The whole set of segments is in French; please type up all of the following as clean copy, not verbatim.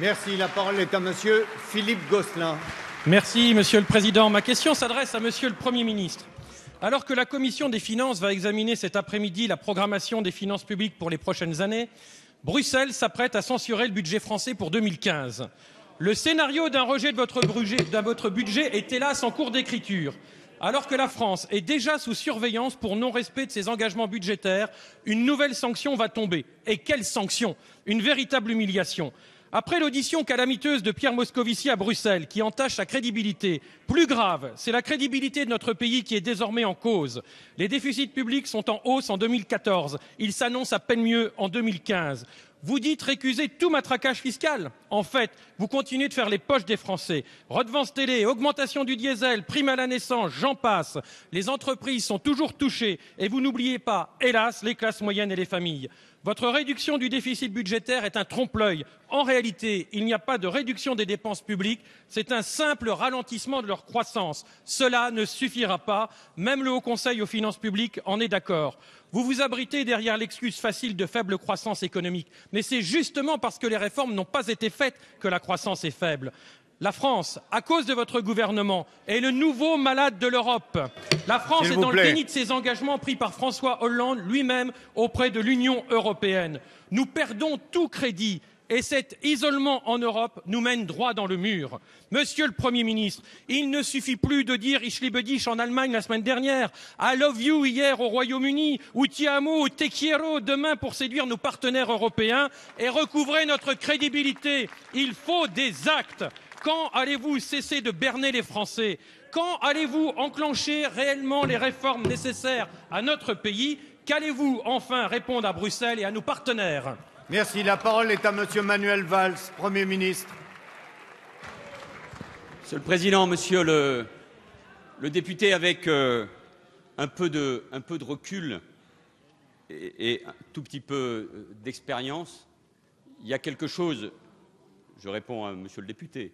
Merci. La parole est à monsieur Philippe Gosselin. Merci, Monsieur le Président. Ma question s'adresse à Monsieur le Premier ministre. Alors que la Commission des finances va examiner cet après-midi la programmation des finances publiques pour les prochaines années, Bruxelles s'apprête à censurer le budget français pour 2015. Le scénario d'un rejet de votre budget est hélas en cours d'écriture. Alors que la France est déjà sous surveillance pour non-respect de ses engagements budgétaires, une nouvelle sanction va tomber. Et quelle sanction? Une véritable humiliation. Après l'audition calamiteuse de Pierre Moscovici à Bruxelles, qui entache sa crédibilité, plus grave, c'est la crédibilité de notre pays qui est désormais en cause. Les déficits publics sont en hausse en 2014. Ils s'annoncent à peine mieux en 2015. Vous dites récuser tout matraquage fiscal. En fait, vous continuez de faire les poches des Français. Redevance télé, augmentation du diesel, prime à la naissance, j'en passe. Les entreprises sont toujours touchées et vous n'oubliez pas, hélas, les classes moyennes et les familles. Votre réduction du déficit budgétaire est un trompe-l'œil. En réalité, il n'y a pas de réduction des dépenses publiques, c'est un simple ralentissement de leur croissance. Cela ne suffira pas, même le Haut Conseil aux finances publiques en est d'accord. Vous vous abritez derrière l'excuse facile de faible croissance économique, mais c'est justement parce que les réformes n'ont pas été faites que la croissance est faible. La France, à cause de votre gouvernement, est le nouveau malade de l'Europe. La France est dans le déni de ses engagements pris par François Hollande lui-même auprès de l'Union européenne. Nous perdons tout crédit et cet isolement en Europe nous mène droit dans le mur. Monsieur le Premier ministre, il ne suffit plus de dire Ich liebe dich en Allemagne la semaine dernière, I love you hier au Royaume-Uni, ou Ti amo ou Te quiero demain pour séduire nos partenaires européens et recouvrer notre crédibilité. Il faut des actes. Quand allez-vous cesser de berner les Français? Quand allez-vous enclencher réellement les réformes nécessaires à notre pays? Qu'allez-vous enfin répondre à Bruxelles et à nos partenaires? Merci. La parole est à monsieur Manuel Valls, Premier ministre. Monsieur le Président, Monsieur le député, avec un peu de recul et un tout petit peu d'expérience, il y a quelque chose, je réponds à Monsieur le député,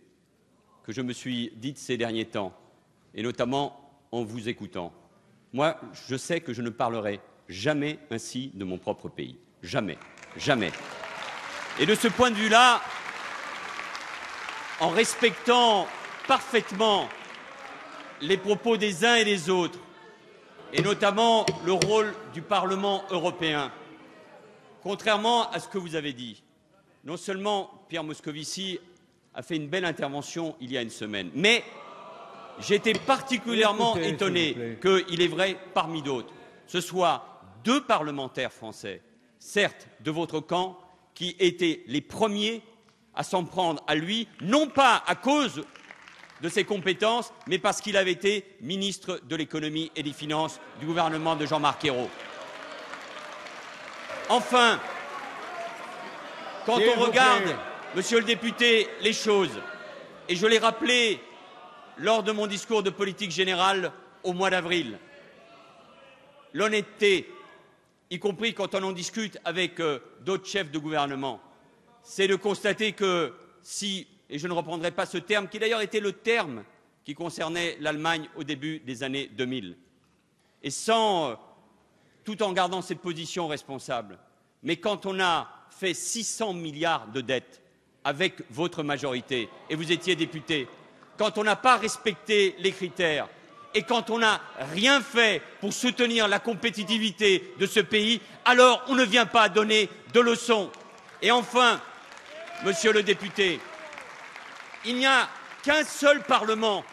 que je me suis dite ces derniers temps, et notamment en vous écoutant. Moi, je sais que je ne parlerai jamais ainsi de mon propre pays. Jamais. Jamais. Et de ce point de vue-là, en respectant parfaitement les propos des uns et des autres, et notamment le rôle du Parlement européen, contrairement à ce que vous avez dit, non seulement Pierre Moscovici a fait une belle intervention il y a une semaine, mais j'étais particulièrement étonné qu'il est vrai, parmi d'autres, ce soit deux parlementaires français, certes de votre camp, qui étaient les premiers à s'en prendre à lui, non pas à cause de ses compétences, mais parce qu'il avait été ministre de l'économie et des finances du gouvernement de Jean-Marc Ayrault. Enfin, quand on regarde, Monsieur le député, les choses, et je l'ai rappelé lors de mon discours de politique générale au mois d'avril, l'honnêteté, y compris quand on en discute avec d'autres chefs de gouvernement, c'est de constater que si, et je ne reprendrai pas ce terme, qui d'ailleurs était le terme qui concernait l'Allemagne au début des années 2000, et tout en gardant cette position responsable, mais quand on a fait 600 milliards de dettes avec votre majorité, et vous étiez député, quand on n'a pas respecté les critères, et quand on n'a rien fait pour soutenir la compétitivité de ce pays, alors on ne vient pas donner de leçons. Et enfin, Monsieur le député, il n'y a qu'un seul Parlement,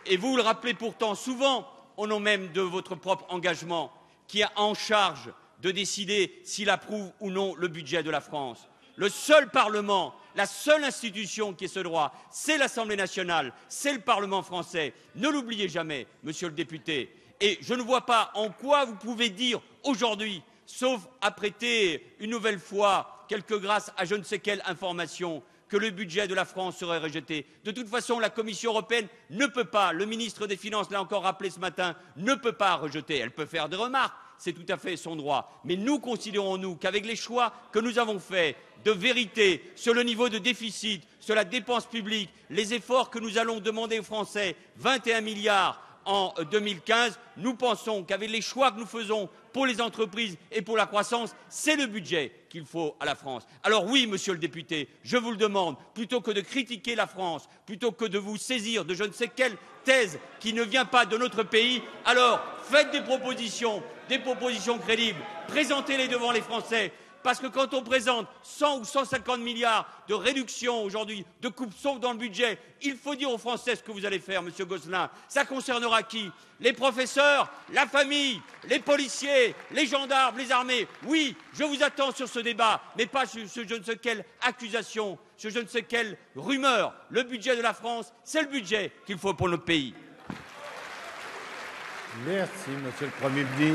et vous le rappelez pourtant souvent, au nom même de votre propre engagement, qui a en charge de décider s'il approuve ou non le budget de la France. Le seul Parlement, la seule institution qui ait ce droit, c'est l'Assemblée nationale, c'est le Parlement français. Ne l'oubliez jamais, Monsieur le député. Et je ne vois pas en quoi vous pouvez dire aujourd'hui, sauf à prêter une nouvelle fois quelques grâces à je ne sais quelle information, que le budget de la France serait rejeté. De toute façon, la Commission européenne ne peut pas, le ministre des Finances l'a encore rappelé ce matin, ne peut pas rejeter. Elle peut faire des remarques, c'est tout à fait son droit. Mais nous considérons, nous, qu'avec les choix que nous avons faits de vérité sur le niveau de déficit, sur la dépense publique, les efforts que nous allons demander aux Français, 21 milliards en 2015. Nous pensons qu'avec les choix que nous faisons pour les entreprises et pour la croissance, c'est le budget qu'il faut à la France. Alors oui, monsieur le député, je vous le demande, plutôt que de critiquer la France, plutôt que de vous saisir de je ne sais quelle thèse qui ne vient pas de notre pays, alors faites des propositions crédibles, présentez-les devant les Français. Parce que quand on présente 100 ou 150 milliards de réduction aujourd'hui, de coupes sauf dans le budget, il faut dire aux Français ce que vous allez faire, monsieur Gosselin. Ça concernera qui? Les professeurs, la famille, les policiers, les gendarmes, les armées. Oui, je vous attends sur ce débat, mais pas sur ce je ne sais quelle accusation, sur je ne sais quelle rumeur. Le budget de la France, c'est le budget qu'il faut pour notre pays. Merci, monsieur le Premier ministre.